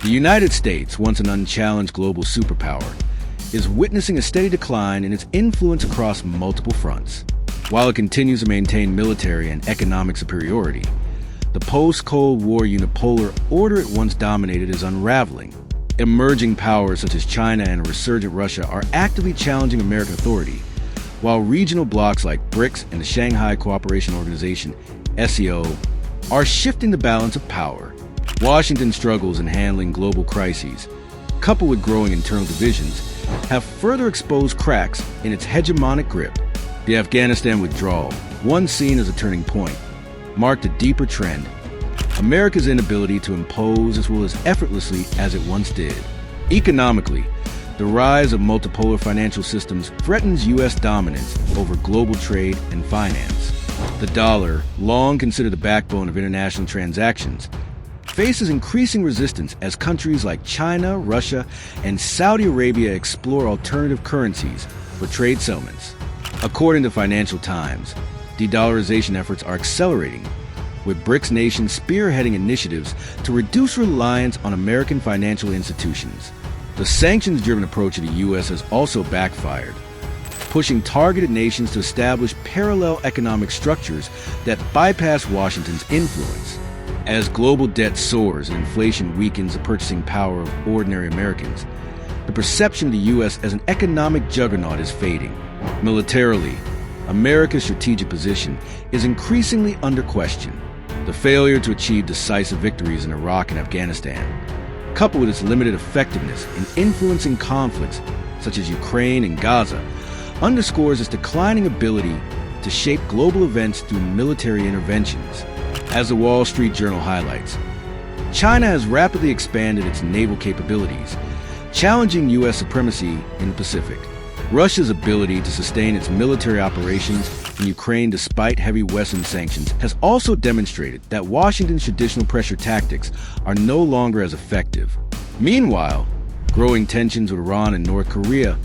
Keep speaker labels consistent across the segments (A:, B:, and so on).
A: The United States, once an unchallenged global superpower, is witnessing a steady decline in its influence across multiple fronts. While it continues to maintain military and economic superiority, the post-Cold War unipolar order it once dominated is unraveling. Emerging powers such as China and a resurgent Russia are actively challenging American authority, while regional blocs like BRICS and the Shanghai Cooperation Organization, SCO, are shifting the balance of power. Washington's struggles in handling global crises, coupled with growing internal divisions, have further exposed cracks in its hegemonic grip. The Afghanistan withdrawal, once seen as a turning point, marked a deeper trend: America's inability to impose as well as effortlessly as it once did. Economically, the rise of multipolar financial systems threatens U.S. dominance over global trade and finance. The dollar, long considered the backbone of international transactions, faces increasing resistance as countries like China, Russia, and Saudi Arabia explore alternative currencies for trade settlements. According to Financial Times, de-dollarization efforts are accelerating, with BRICS nations spearheading initiatives to reduce reliance on American financial institutions. The sanctions-driven approach of the U.S. has also backfired, pushing targeted nations to establish parallel economic structures that bypass Washington's influence. As global debt soars and inflation weakens the purchasing power of ordinary Americans, the perception of the U.S. as an economic juggernaut is fading. Militarily, America's strategic position is increasingly under question. The failure to achieve decisive victories in Iraq and Afghanistan, coupled with its limited effectiveness in influencing conflicts such as Ukraine and Gaza, underscores its declining ability to shape global events through military interventions. As the Wall Street Journal highlights, China has rapidly expanded its naval capabilities, challenging U.S. supremacy in the Pacific. Russia's ability to sustain its military operations in Ukraine despite heavy Western sanctions has also demonstrated that Washington's traditional pressure tactics are no longer as effective. Meanwhile, growing tensions with Iran and North Korea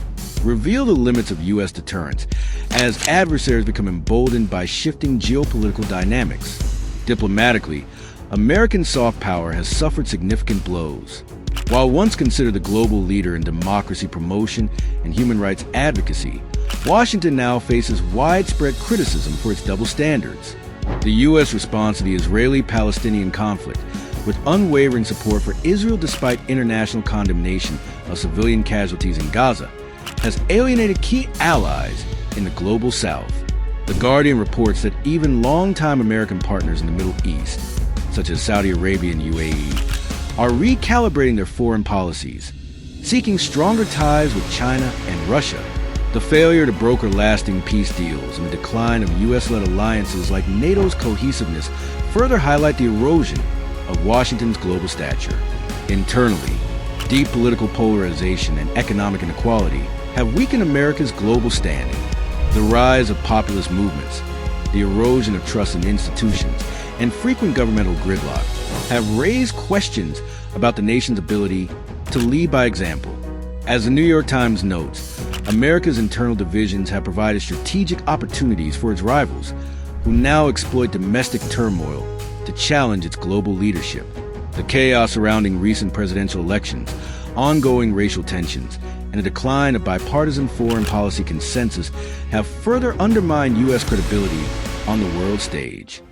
A: reveal the limits of U.S. deterrence as adversaries become emboldened by shifting geopolitical dynamics. Diplomatically, American soft power has suffered significant blows. While once considered the global leader in democracy promotion and human rights advocacy, Washington now faces widespread criticism for its double standards. The U.S. response to the Israeli-Palestinian conflict, with unwavering support for Israel despite international condemnation of civilian casualties in Gaza, has alienated key allies in the global South. The Guardian reports that even longtime American partners in the Middle East, such as Saudi Arabia and UAE, are recalibrating their foreign policies, seeking stronger ties with China and Russia. The failure to broker lasting peace deals and the decline of U.S.-led alliances like NATO's cohesiveness further highlight the erosion of Washington's global stature. Internally, deep political polarization and economic inequality have weakened America's global standing. The rise of populist movements, the erosion of trust in institutions, and frequent governmental gridlock have raised questions about the nation's ability to lead by example. As the New York Times notes, America's internal divisions have provided strategic opportunities for its rivals, who now exploit domestic turmoil to challenge its global leadership. The chaos surrounding recent presidential elections, ongoing racial tensions, and a decline of bipartisan foreign policy consensus have further undermined U.S. credibility on the world stage.